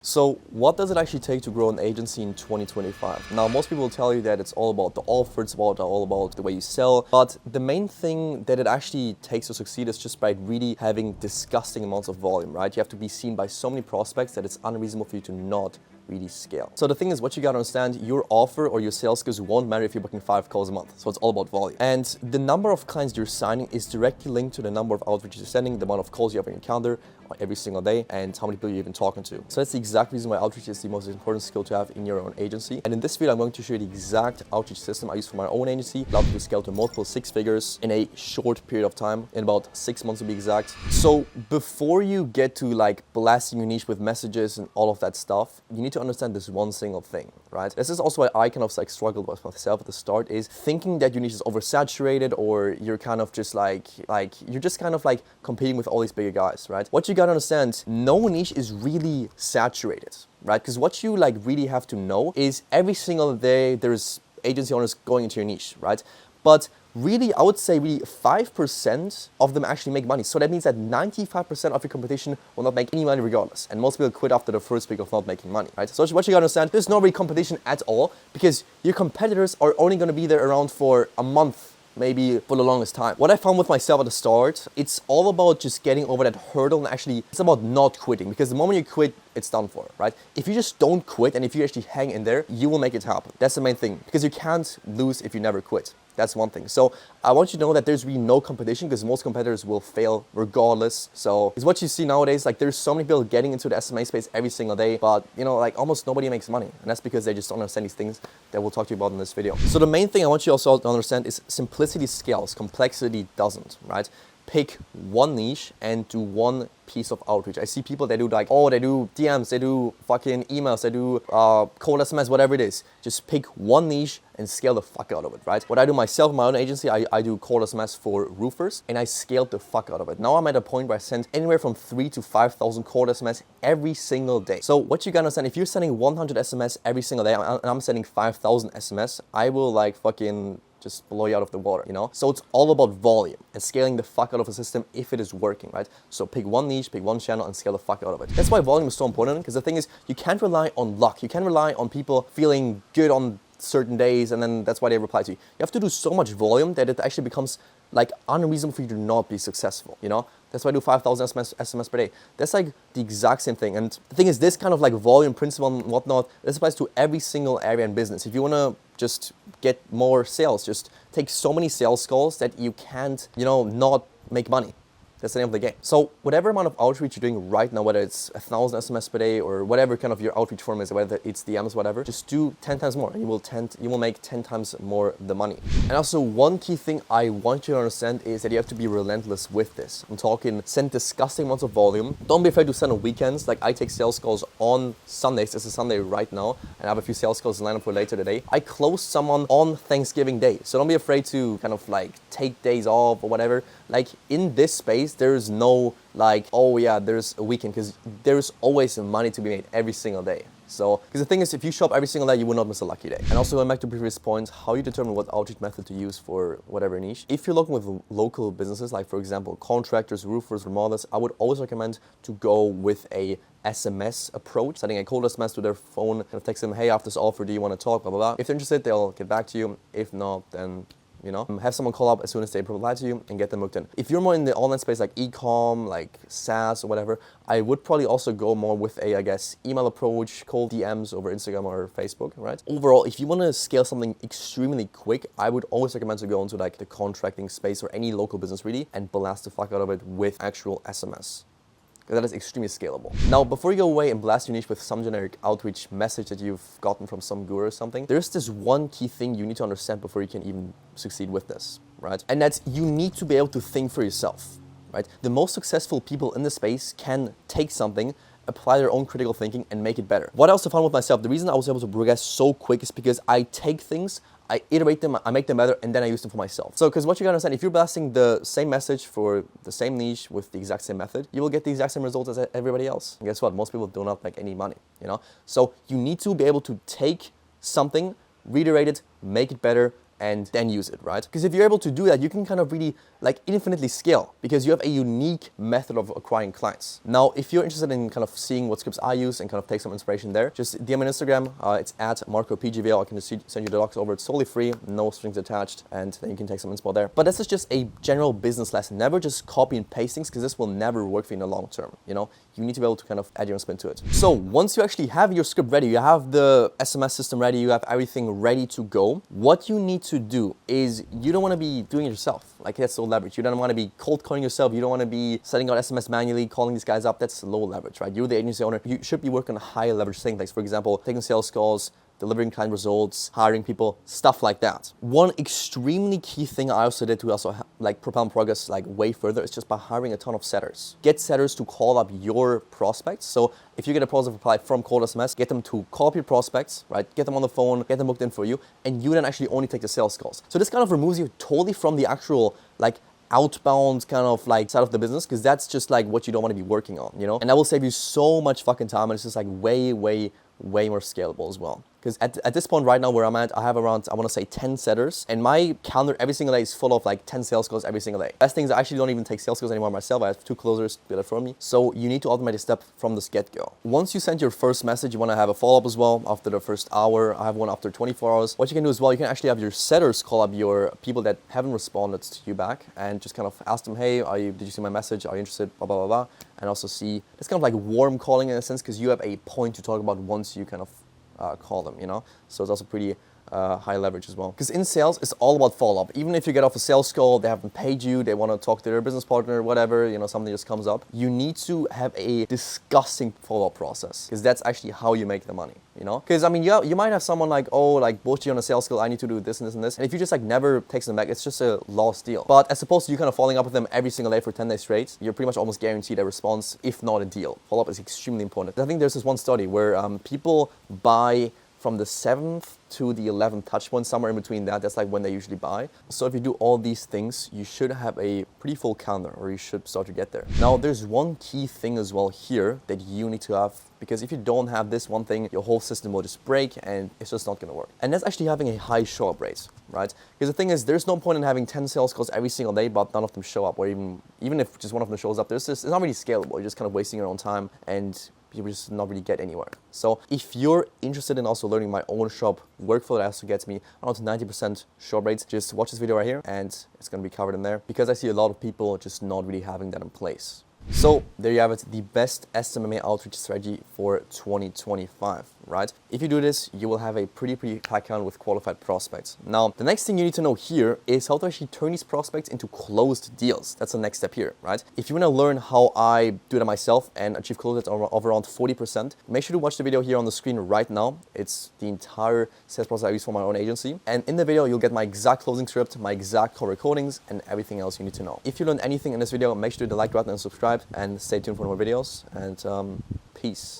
So what does it actually take to grow an agency in 2025? Now, most people will tell you that it's all about the offer, it's all about the way you sell, but the main thing that it actually takes to succeed is just by really having disgusting amounts of volume, right? You have to be seen by so many prospects that it's unreasonable for you to not really scale. So the thing is, what you gotta understand, your offer or your sales skills won't matter if you're booking 5 calls a month. So it's all about volume. And the number of clients you're signing is directly linked to the number of outreaches you're sending, the amount of calls you have on your calendar every single day, and how many people you're even talking to. So that's the exact reason why outreach is the most important skill to have in your own agency. And in this video, I'm going to show you the exact outreach system I use for my own agency, allowed me to scale to multiple 6 figures in a short period of time, in about 6 months to be exact. So before you get to like blasting your niche with messages and all of that stuff, you need to understand this one single thing, right? This is also why I kind of like struggled with myself at the start, is thinking that your niche is oversaturated, or you're kind of just like you're just kind of like competing with all these bigger guys, right? What you gotta understand, no niche is really saturated, right? Because what you like really have to know is every single day there's agency owners going into your niche, right? But really, I would say really 5% of them actually make money. So that means that 95% of your competition will not make any money regardless. And most people quit after the first week of not making money, right? So what you gotta understand, there's no really competition at all, because your competitors are only gonna be there around for a month, maybe for the longest time. What I found with myself at the start, it's all about just getting over that hurdle, and actually it's about not quitting, because the moment you quit, it's done for, right? If you just don't quit and if you actually hang in there, you will make it happen. That's the main thing, because you can't lose if you never quit. That's one thing. So I want you to know that there's really no competition, because most competitors will fail regardless. So it's what you see nowadays. Like, there's so many people getting into the SMA space every single day, but you know, like almost nobody makes money. And that's because they just don't understand these things that we'll talk to you about in this video. So the main thing I want you also to understand is simplicity scales, complexity doesn't, right? Pick one niche and do one piece of outreach. I see people that do like, oh, they do DMs, they do fucking emails, they do cold SMS, whatever it is. Just pick one niche and scale the fuck out of it, right? What I do myself in my own agency, I do cold SMS for roofers, and I scaled the fuck out of it. Now I'm at a point where I send anywhere from 3,000 to 5,000 cold SMS every single day. So what you gotta understand, if you're sending 100 SMS every single day, and I'm sending 5,000 SMS, I will like fucking just blow you out of the water, you know? So it's all about volume and scaling the fuck out of a system if it is working, right? So pick one niche, pick one channel, and scale the fuck out of it. That's why volume is so important, because the thing is, you can't rely on luck. You can't rely on people feeling good on certain days and then that's why they reply to you. You have to do so much volume that it actually becomes like unreasonable for you to not be successful, you know? That's why I do 5,000 SMS per day. That's like the exact same thing. And the thing is, this kind of like volume principle and whatnot, this applies to every single area in business. If you wanna just get more sales, just take so many sales calls that you can't, you know, not make money. That's the name of the game. So whatever amount of outreach you're doing right now, whether it's 1,000 SMS per day or whatever kind of your outreach form is, whether it's DMs, whatever, just do 10 times more, and you will make 10 times more the money. And also, one key thing I want you to understand is that you have to be relentless with this. I'm talking send disgusting amounts of volume. Don't be afraid to send on weekends. Like, I take sales calls on Sundays. This is Sunday right now, and I have a few sales calls lined up for later today. I closed someone on Thanksgiving Day. So don't be afraid to kind of like take days off or whatever. Like, in this space, there's no like, oh yeah, there's a weekend, because there's always money to be made every single day. So, because the thing is, if you show up every single day, you will not miss a lucky day. And also, going back to previous points, how you determine what outreach method to use for whatever niche. If you're looking with local businesses, like for example, contractors, roofers, remodelers, I would always recommend to go with a SMS approach, sending a cold SMS to their phone and text them, hey, after this offer, do you want to talk, blah, blah, blah. If they're interested, they'll get back to you. If not, then you know, have someone call up as soon as they reply to you and get them hooked in. If you're more in the online space, like e-com, like SaaS or whatever, I would probably also go more with a, I guess, email approach, cold DMs over Instagram or Facebook, right? Overall, if you want to scale something extremely quick, I would always recommend to go into like the contracting space or any local business really and blast the fuck out of it with actual SMS. That is extremely scalable. Now, before you go away and blast your niche with some generic outreach message that you've gotten from some guru or something, there's this one key thing you need to understand before you can even succeed with this, right? And that's, you need to be able to think for yourself, right? The most successful people in the space can take something, apply their own critical thinking, and make it better. What I also found with myself, the reason I was able to progress so quick is because I take things, I iterate them, I make them better, and then I use them for myself. So, because what you gotta understand, if you're blasting the same message for the same niche with the exact same method, you will get the exact same results as everybody else. And guess what? Most people do not make any money, you know? So you need to be able to take something, reiterate it, make it better, and then use it, right? Because if you're able to do that, you can kind of really like infinitely scale because you have a unique method of acquiring clients. Now, if you're interested in kind of seeing what scripts I use and kind of take some inspiration there, just DM me on Instagram. It's at MarcoPGVL. I can just send you the docs over. It's totally free, no strings attached, and then you can take some inspo there. But this is just a general business lesson. Never just copy and paste things because this will never work for you in the long term. You know, you need to be able to kind of add your own spin to it. So once you actually have your script ready, you have the SMS system ready, you have everything ready to go, what you need to do is you don't want to be doing it yourself. Like that's low leverage. You don't want to be cold calling yourself. You don't want to be sending out SMS manually, calling these guys up. That's low leverage, right? You're the agency owner. You should be working on high leverage things, like for example, taking sales calls, delivering client results, hiring people, stuff like that. One extremely key thing I also did to also like propel progress like way further is just by hiring a ton of setters. Get setters to call up your prospects. So if you get a positive reply from cold SMS, get them to call up your prospects, right? Get them on the phone, get them booked in for you, and you then actually only take the sales calls. So this kind of removes you totally from the actual like outbound kind of like side of the business, because that's just like what you don't want to be working on, you know? And that will save you so much fucking time, and it's just like way more scalable as well. Because at this point right now where I'm at, I have around, I want to say 10 setters, and my calendar every single day is full of like 10 sales calls every single day. Best thing is I actually don't even take sales calls anymore myself. I have 2 closers do that for me. So you need to automate a step from this get-go. Once you send your first message, you want to have a follow-up as well after the first hour. I have one after 24 hours. What you can do as well, you can actually have your setters call up your people that haven't responded to you back and just kind of ask them, hey, did you see my message? Are you interested? Blah, blah, blah, blah. And also see, it's kind of like warm calling in a sense, because you have a point to talk about once you kind of call them, you know? So it's also pretty high leverage as well. Because in sales, it's all about follow-up. Even if you get off a sales call, they haven't paid you, they want to talk to their business partner, whatever, you know, something just comes up. You need to have a disgusting follow-up process, because that's actually how you make the money, you know? Because, I mean, you might have someone like, oh, like, bullshit you on a sales call, I need to do this and this and this. And if you just like never text them back, it's just a lost deal. But as opposed to you kind of following up with them every single day for 10 days straight, you're pretty much almost guaranteed a response, if not a deal. Follow-up is extremely important. I think there's this one study where people buy from the 7th to the 11th touch point, somewhere in between that. That's like when they usually buy. So if you do all these things, you should have a pretty full calendar, or you should start to get there. Now, there's one key thing as well here that you need to have, because if you don't have this one thing, your whole system will just break and it's just not gonna work. And that's actually having a high show-up rate, right? Because the thing is, there's no point in having 10 sales calls every single day, but none of them show up, or even if just one of them shows up, it's not really scalable. You're just kind of wasting your own time, and you just not really get anywhere. So if you're interested in also learning my own shop workflow that also gets me around 90% show rates, just watch this video right here and it's gonna be covered in there, because I see a lot of people just not really having that in place. So there you have it, the best SMMA outreach strategy for 2025, right? If you do this, you will have a pretty high count with qualified prospects. Now, the next thing you need to know here is how to actually turn these prospects into closed deals. That's the next step here, right? If you want to learn how I do that myself and achieve close rates of around 40%, make sure to watch the video here on the screen right now. It's the entire sales process I use for my own agency. And in the video, you'll get my exact closing script, my exact call recordings, and everything else you need to know. If you learned anything in this video, make sure to hit the like button and subscribe, and stay tuned for more videos, and peace.